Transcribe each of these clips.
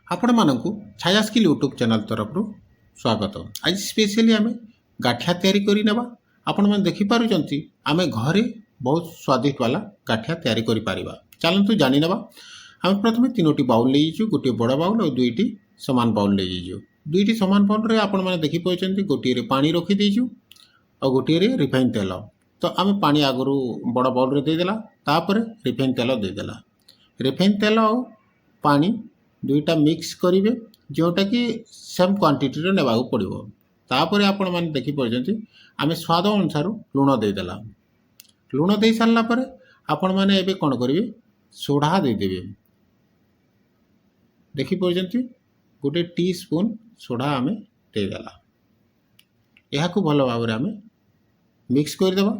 आपण मानकु छाया skill YouTube channel तरफ स्वागत। आज स्पेशली आम गाठिया तैयारी करी नेबा। आपण मैंने देखिपारुचंती आम घरे बहुत स्वादिष्ट वाला गाठिया तैयारी करि पारिबा। चलतु जानि नेबा। आम प्रथमे 3टी बाउल लेइछु, गोटे बड़ बाउल और 2टी समान बाउल लेइछु। 2टी समान बाउल रे आपण मैंने देखिपारुचंती गोटे रे पानी रखि देइछु और गोटे रे रिफाइन तेल। तो आम पानी आगु बड़ बाउल रे दे देला, तापर रिफाइन तेल दे देला। रिफाइन तेल और पानी दुईटा मिक्स करेंगे, जोटा कि सेम क्वांटिटी रे नेबाक पड़ो। तापर आपण मैंने देखिपार आम स्वाद अनुसार लुण देदेला। लुण दे सारा पर आपण मैंने एबे कौन करेंगे, सोढ़ा देदेवे। देखिपार गोटे टी स्पून सोढ़ा आम देदेला। यह भल भाव आम मिक्स करदेवा।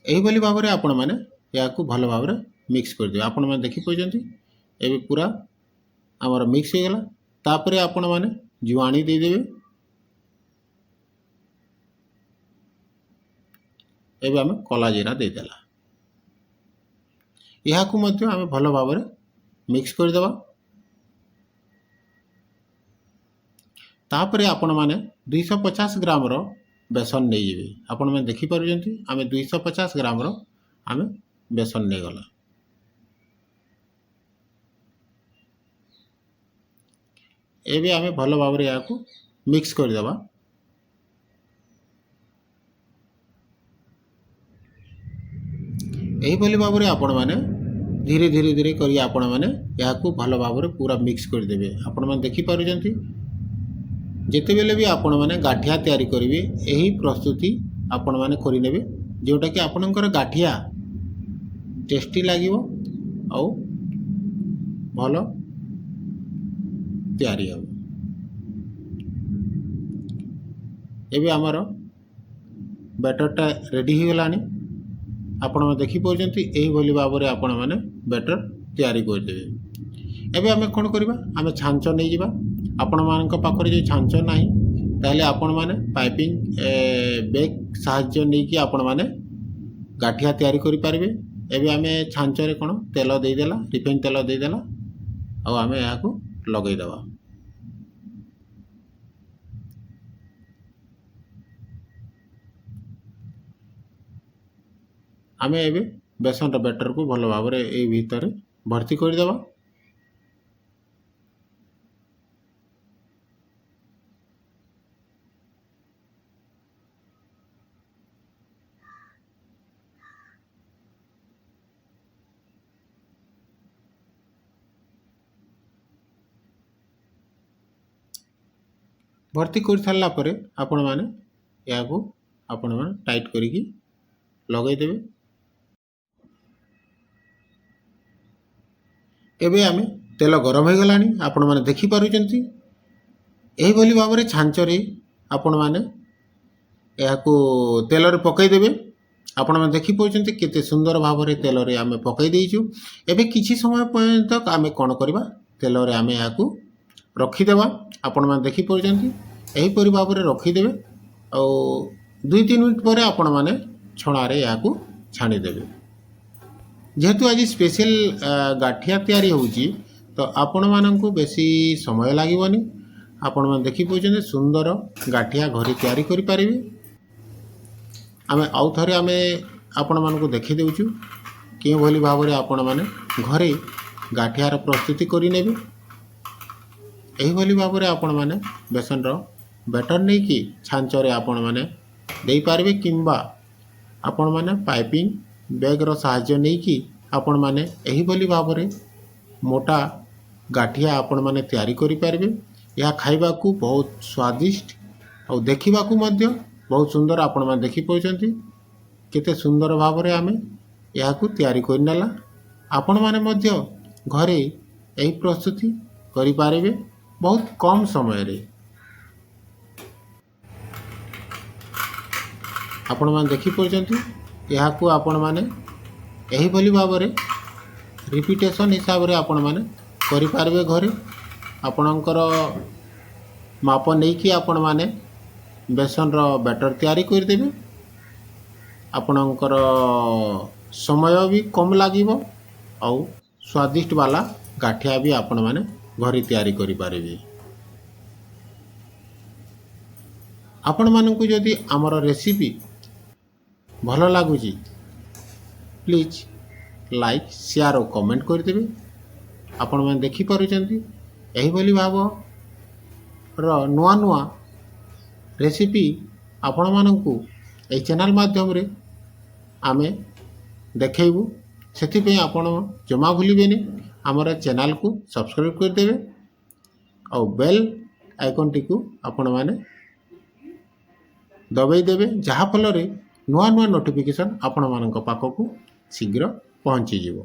यही भाव में आपण मैंने या भल भाव में मिक्स कर दिए। आपण मैंने देखिपार एबे पूरा आमर मिक्स हो गला। तापर आपण मैंने जुआणी देदेवे। एबे आम कला जीरा देदेला। यह आम भल भाव में मिक्स करदेवा। तापर आपण मैंने 250 ग्राम रो बेसन नहीं जाए। आपण मैंने देखिपार आम 250 ग्राम रो आम बेसन नहीं गला। एबे आम भल भाव में या मिक्स करदेवा। यही भाव में आपण मैंने धीरे धीरे धीरे करी आपण मैंने या भल भाव में पूरा मिक्स करदेवे। आपण मैंने देखिपार जिते बेले भी आपण मैंने गाठिया तैयारी करेंगे, यही प्रस्तुति आपण मैंने करेंगे, जोटा कि आपणकर गाठिया टेस्टी लगे और भल तैयारी हो। एबे आमर बैटरटा रेडी हो गलानी। आपण मैंने देखिपार यही भाव में आपण मैंने बैटर तैयारी करदेवे। एबे आम कौन करवा, आम छांच नहीं जावा। आपण मान पाखरे जो छांच ना ताले आपण माने पाइपिंग बैग साहाय्य नहीं कि आपण माने गाठिया तैयारी करि पारिबे। एबे आमे छांच रे कोन तेल दे देला, रिफाइन तेल दे देला और आमे या को लगै देबा। आमे एबे बेसन रो बैटर को भलो भाव रे ए भीतर भर्ती कर देबा। भर्ती कर सारा पर आपण मैंने या आपण मैंने टाइट करिकी लगेदेवे। एबे आमे तेल गरम हो गलानी। आपण मैंने देखिपारुचंती यही भाव में छांच रे आपण मैंने या तेल रे पकई देबे। आपण मैंने देखिपारुचंती केते सुंदर भाव में तेल रे आमे पकई देइछु। एबे किछि समय पर्यंत आमे कोन करबा, तेल रे आमे या रखीदेवा। आपण मैंने देखिपारुचंती यहीपरि भाव में रखीदेवे और 2-3 मिनट पर आपण मैंने छणारे या छाणीदेवे। जेहेतु आज स्पेशल गाठिया तैयारी होउची तो आपण माननकु बेसी समय लागबनी। आपण मैंने देखिपारुचंती सुंदर गाठिया घरे तैयारी करि पारिबे। आमे आउ थरे आमे आपण मानकु देखि देउछु कि भली भाव में आपण माने घरे गाठियार प्रस्तुति करि नेबे। यही भाव में आपण मैंने बेसन रो बैटर नहीं कि छांचरे आपण मैंने दे पारबे, किंबा आपण मैंने पाइपिंग बैग रो साहाय्य नहीं कि आपण मैंने यही भाव में मोटा गाठिया आपण मैंने तैयारी करि पारबे। या खाइबा को बहुत स्वादिष्ट और देखिबा को मध्य बहुत सुंदर। आपण मैंने देखि पाउचंती केते सुंदर भाव में आमे या तैयारी करि नेला। आपण मैंने मध्य घरे यही प्रस्तुति करि पारबे बहुत कम समय रे। आपण मैंने देखिपार या आपण मैंने यही भाव में रिपीटेशन हिसाब से आपण मैंने करि पारबे घरे। आपणकर ମାପ ନେଇକି ଆପଣମାନେ ବେସନର ବ୍ୟାଟର ତିଆରି କରିଦେବେ। ଆପଣଙ୍କର ସମୟ ବି କମ୍ ଲାଗିବ ଆଉ ସ୍ୱାଦିଷ୍ଟ ବାଲା ଗାଠିଆ ବି ଆପଣମାନେ ଘରେ ତିଆରି କରିପାରିବେ। ଆପଣମାନଙ୍କୁ ଯଦି ଆମର ରେସିପି ଭଲ ଲାଗୁଛି please like share O comment କରିଦେବେ। ଆପଣମାନେ ଦେଖିପାରୁଛନ୍ତି ଏହିଭଳି ଭାବର ନୂଆ ନୂଆ ରେସିପି ଆପଣମାନଙ୍କୁ ଏହି ଚ୍ୟାନେଲ୍ ମାଧ୍ୟମରେ ଆମେ ଦେଖାଇବୁ। ସେଥିପାଇଁ ଆପଣ ଜମା ଭୁଲିବେନି ଆମର ଚ୍ୟାନେଲ୍କୁ ସବସ୍କ୍ରାଇବ୍ କରିଦେବେ ଆଉ ବେଲ୍ ଆଇକନ୍ଟିକୁ ଆପଣମାନେ ଦବାଇ ଦେବେ, ଯାହାଫଳରେ ନୂଆ ନୂଆ ନୋଟିଫିକେସନ୍ ଆପଣମାନଙ୍କ ପାଖକୁ ଶୀଘ୍ର ପହଞ୍ଚିଯିବ।